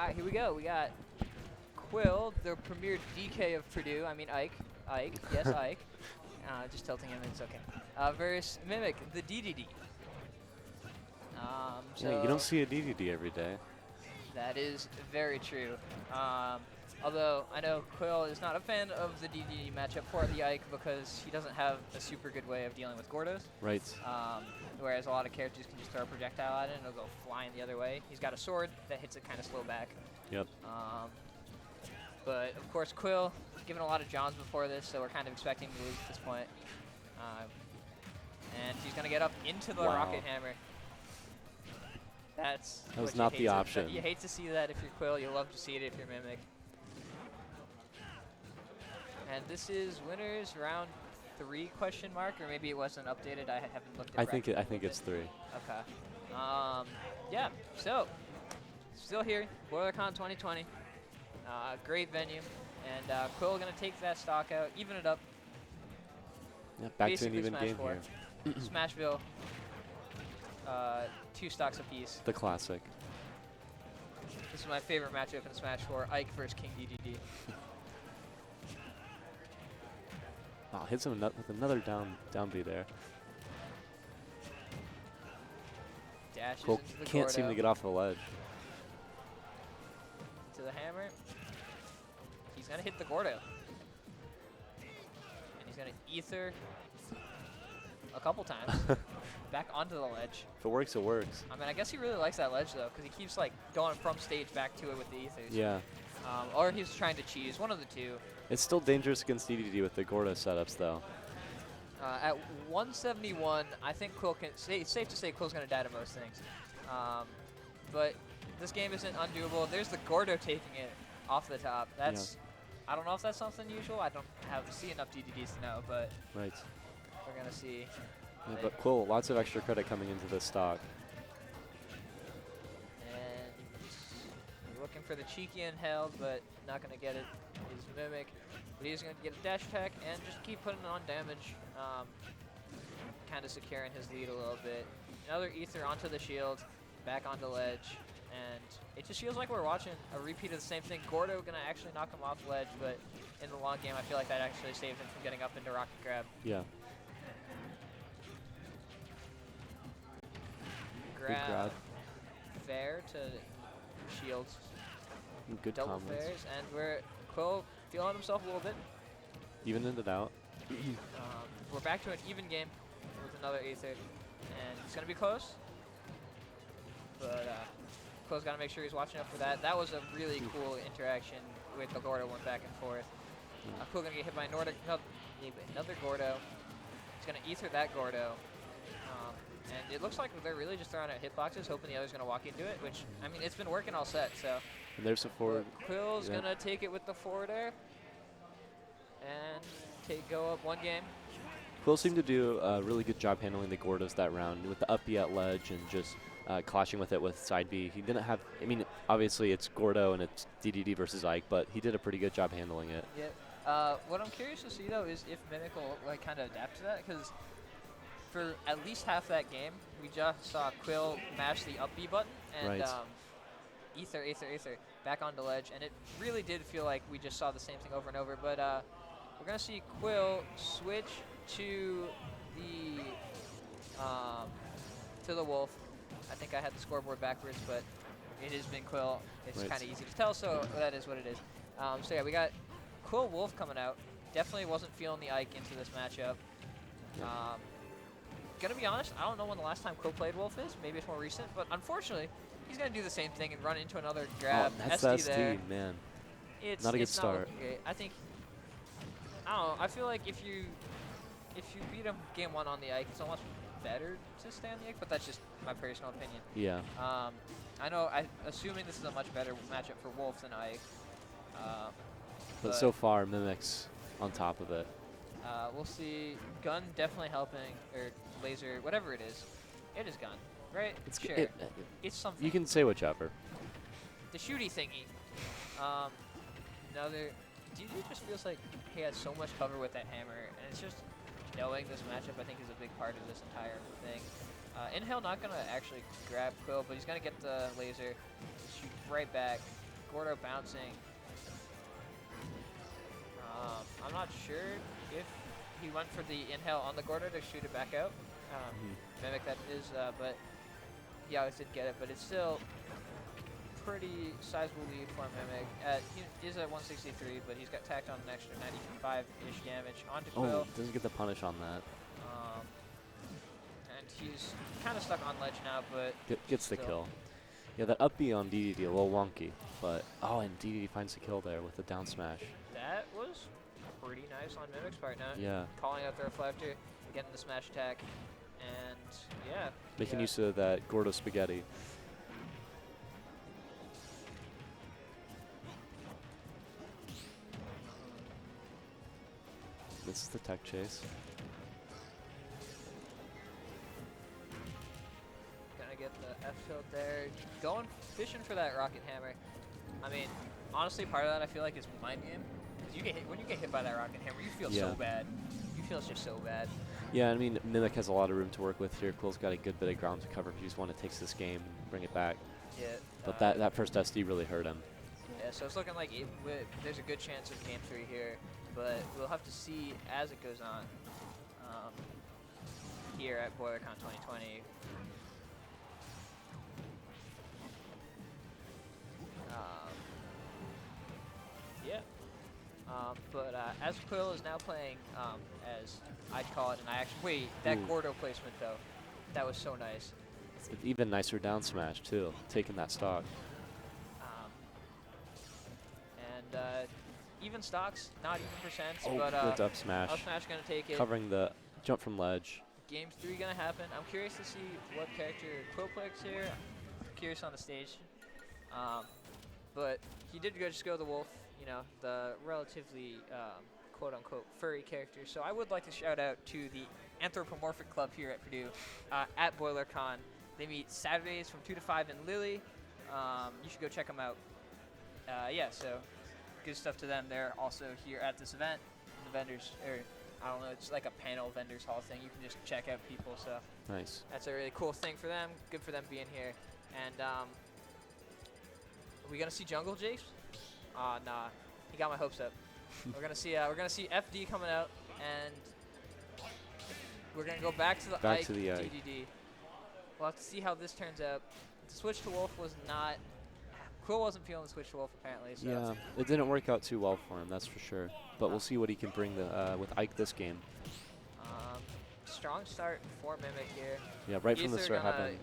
All right, here we go. We got Quill, the premier DK of Purdue. I mean Ike. Ike. Yes, Ike. Just tilting him. It's okay. Versus Mimik, the Dedede. So Yeah, you don't see a Dedede every day. that is very true. Although I know Quill is not a fan of the Dedede matchup for the Ike because he doesn't have a super good way of dealing with Gordos. Right. Whereas a lot of characters can just throw a projectile at it and it'll go flying the other way. He's got a sword that hits it kind of slow back. Yep. But of course, Quill given a lot of Johns before this, so we're kind of expecting to lose at this point. And he's gonna get up into the rocket hammer. That was not the option. You hate to see that if you're Quill. You love to see it if you're Mimik. And this is winners round 3 question mark, or maybe it wasn't updated. I haven't looked at it. I think it's 3. Okay. Yeah. So still here, Boilercon 2020. Great venue, and Quill gonna take that stock out, even it up. Yeah, back Basically to an even game here. Smashville, 2 stocks apiece. The classic. This is my favorite matchup in Smash 4, Ike versus King Dedede. Oh, hits him with another down B there. Dashes Cool. into the Can't seem Gordo. to get off the ledge. To the hammer. He's gonna hit the Gordo. And he's gonna ether a couple times back onto the ledge. If it works, it works. I mean, I guess he really likes that ledge though, because he keeps like going from stage back to it with the ethers. Yeah. Or he's trying to cheese, one of the two. It's still dangerous against DDD with the Gordo setups though. At 171, I think Quill can. It's safe to say Quill's gonna die to most things. But this game isn't undoable. There's the Gordo taking it off the top. That's. I don't know if that's something usual. I don't see enough DDDs to know, but right. We're gonna see. Yeah, but Quill, lots of extra credit coming into this stock. And he's looking for the cheeky and held, but not gonna get it. He's Mimik, but he's gonna get a dash attack and just keep putting on damage. Kind of securing his lead a little bit. Another ether onto the shield, back onto ledge, and it just feels like we're watching a repeat of the same thing. Gordo gonna actually knock him off ledge, but in the long game, I feel like that actually saved him from getting up into rocket grab. Yeah. Grab. Fair to shields. Good double combos. fairs, and we're Quill feeling himself a little bit. Evened it out. We're back to an even game with another ether, and it's gonna be close. But Quill's got to make sure he's watching out for that. That was a really cool interaction with the Gordo went back and forth. Quill gonna get hit by another Gordo. He's gonna ether that Gordo. And it looks like they're really just throwing out hitboxes, hoping the other's going to walk into it, which, I mean, it's been working all set, so. And there's a forward. Quill's going to take it with the forward air and go up 1 game. Quill seemed to do a really good job handling the Gordos that round with the up B at ledge and just clashing with it with side B. He didn't have, I mean, obviously it's Gordo and it's DDD versus Ike, but he did a pretty good job handling it. Yeah. What I'm curious to see, though, is if Mimik will, like, kind of adapt to that, because for at least half that game, we just saw Quill mash the up B button and ether, back onto ledge, and it really did feel like we just saw the same thing over and over. But we're gonna see Quill switch to the Wolf. I think I had the scoreboard backwards, but it has been Quill. It's kind of easy to tell, so that is what it is. So yeah, we got Quill Wolf coming out. Definitely wasn't feeling the Ike into this matchup. Gonna be honest, I don't know when the last time Quill played Wolf is. Maybe it's more recent, but unfortunately, he's gonna do the same thing and run into another grab. That's SD the there. SD, man. It's not a good start. I think, I don't know, I feel like if you beat him game 1 on the Ike, it's almost better to stay on the Ike, but that's just my personal opinion. Yeah. I know, assuming this is a much better matchup for Wolf than Ike. But so far, Mimik's on top of it. We'll see. Gun definitely helping, or laser, whatever it is. It is gun, right? It's sure. It's something. You can say whichever. The shooty thingy. Another. DD just feels like he has so much cover with that hammer, and it's just knowing this matchup, I think, is a big part of this entire thing. Inhale not gonna actually grab Quill, but he's gonna get the laser, shoot right back, Gordo bouncing. I'm not sure if he went for the inhale on the Gordo to shoot it back out. Mimik that is, but he always did get it, but it's still pretty sizable lead for Mimik. He is at 163, but he's got tacked on an extra 95-ish damage onto Quill. Oh, doesn't get the punish on that. And he's kind of stuck on ledge now, but gets the kill. Yeah, that up B on Dedede a little wonky, but and Dedede finds the kill there with the down smash. That was pretty nice on Mimik's part now. Yeah. Calling out the reflector, getting the smash attack, and yeah. Making use of that Gordo spaghetti. This is the tech chase. Gonna get the F tilt there. Going fishing for that rocket hammer. I mean, honestly, part of that I feel like is mind game. Because when you get hit by that rocket hammer, you feel so bad. You feel just so bad. Yeah, I mean, Mimik has a lot of room to work with here. Quill's got a good bit of ground to cover if he just want to take this game and bring it back. Yeah. But that first SD really hurt him. Yeah, so it's looking like there's a good chance of game 3 here, but we'll have to see as it goes on here at Boilercon 2020. Yeah. But as Quill is now playing, as I'd call it, and I actually wait, that Gordo placement though, that was so nice. It's even nicer down smash too, taking that stock. And even stocks, not even percents, but good up smash. Up smash gonna take it. Covering the jump from ledge. Game 3 gonna happen. I'm curious to see what character Quill plays here. I'm curious on the stage. But he did just go the wolf, you know, the relatively quote-unquote furry character. So I would like to shout out to the Anthropomorphic Club here at Purdue at Boilercon. They meet Saturdays from 2 to 5 in Lily. You should go check them out. Yeah, so good stuff to them. They're also here at this event. The vendors, I don't know, it's like a panel vendors hall thing. You can just check out people, so nice. That's a really cool thing for them. Good for them being here. And are we gonna see Jungle Jace? Nah, he got my hopes up. we're gonna see FD coming out, and we're gonna go back to the Ike DDD. We'll have to see how this turns out. The switch to Wolf was not. Quill wasn't feeling the switch to Wolf apparently. So. Yeah, it didn't work out too well for him, that's for sure. But we'll see what he can bring with Ike this game. Strong start for Mimik here. Yeah, right from the start happened.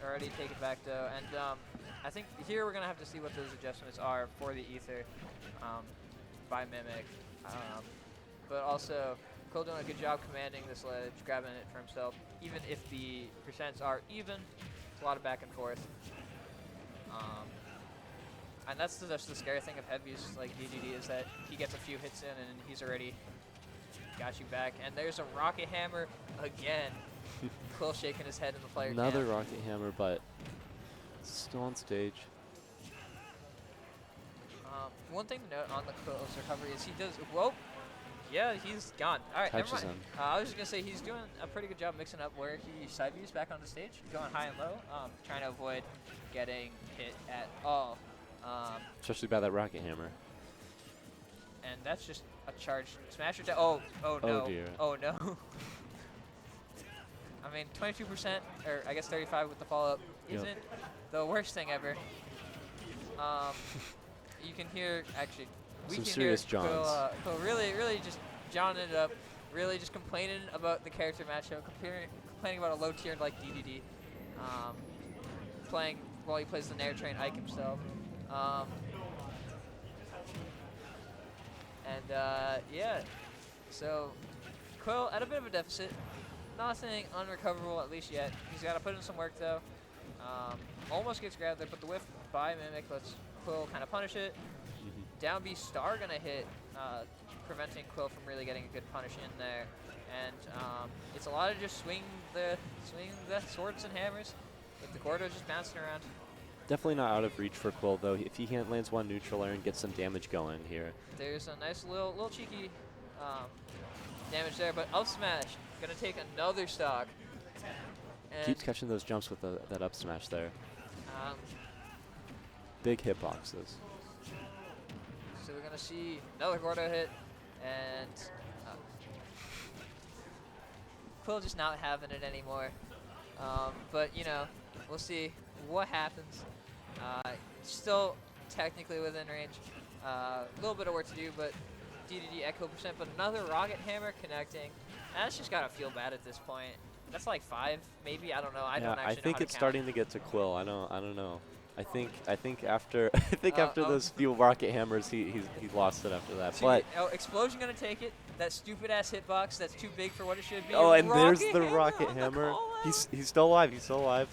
Already take it back though, and I think here we're gonna have to see what those adjustments are for the Ether by Mimik. But also, Quill doing a good job commanding this ledge, grabbing it for himself. Even if the percents are even, it's a lot of back and forth. And that's just the scary thing of heavies like DDD is that he gets a few hits in and he's already got you back. And there's a rocket hammer again. Quill shaking his head in the player Another cam. rocket hammer, but still on stage. One thing to note on the Quill's recovery is he does. Whoa! Yeah, he's gone. All right, never mind. I was just gonna say he's doing a pretty good job mixing up where he side views back on the stage, going high and low, trying to avoid getting hit at all. Especially by that rocket hammer. And that's just a charged smasher. Oh no! Oh dear! Oh no! I mean, 22%, or I guess 35 with the follow-up, isn't the worst thing ever. You can hear, actually, we Some can serious hear Johns. Quill really just Johning it up, really just complaining about the character matchup, complaining about a low tier like Dedede, playing while he plays the Nair Train Ike himself. Yeah, so Quill at a bit of a deficit. Nothing unrecoverable at least yet. He's got to put in some work though. Almost gets grabbed there, but the whiff by Mimik lets Quill kind of punish it. Down B star gonna hit, preventing Quill from really getting a good punish in there. And it's a lot of just swing the swords and hammers, with the Gordo just bouncing around. Definitely not out of reach for Quill though. If he can't lands one neutral air and get some damage going here. There's a nice little cheeky damage there, but up smash gonna take another stock. And keeps catching those jumps with that up smash there. Big hitboxes. So we're gonna see another Gordo hit, and Quill just not having it anymore. But you know, we'll see what happens. Still technically within range. A little bit of work to do, but Dedede echo percent. But another Rocket Hammer connecting. That's just gotta feel bad at this point. That's like 5, maybe. I don't know. I don't actually know I think how to it's count. starting to get to Quill. I don't know. I think after after Oh. those few rocket hammers, he lost it after that. So But Explosion gonna take it. That stupid ass hitbox that's too big for what it should be. oh, and there's Rocket the Hammer rocket on the hammer. call-out. He's still alive. He's still alive.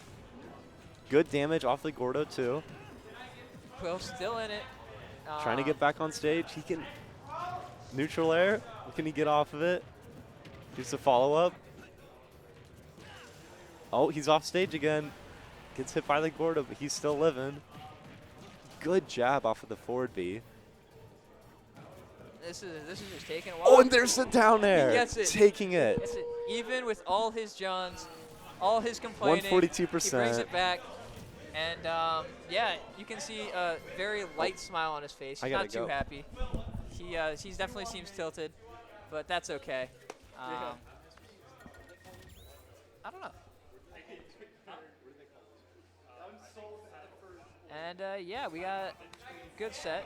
Good damage off the Gordo too. Quill still in it. Trying to get back on stage. He can neutral air. Can he get off of it? Just a follow up. Oh, he's off stage again. Gets hit by the Gordo, but he's still living. Good jab off of the forward B. This is just taking a while. Oh, and there's the down air. He gets it. Taking it. Gets it. Even with all his Johns, all his complaining, 142%. he brings it back. And yeah, you can see a very light smile on his face. He's not too happy. He definitely seems tilted, but that's okay. I don't know. And yeah, we got a good set.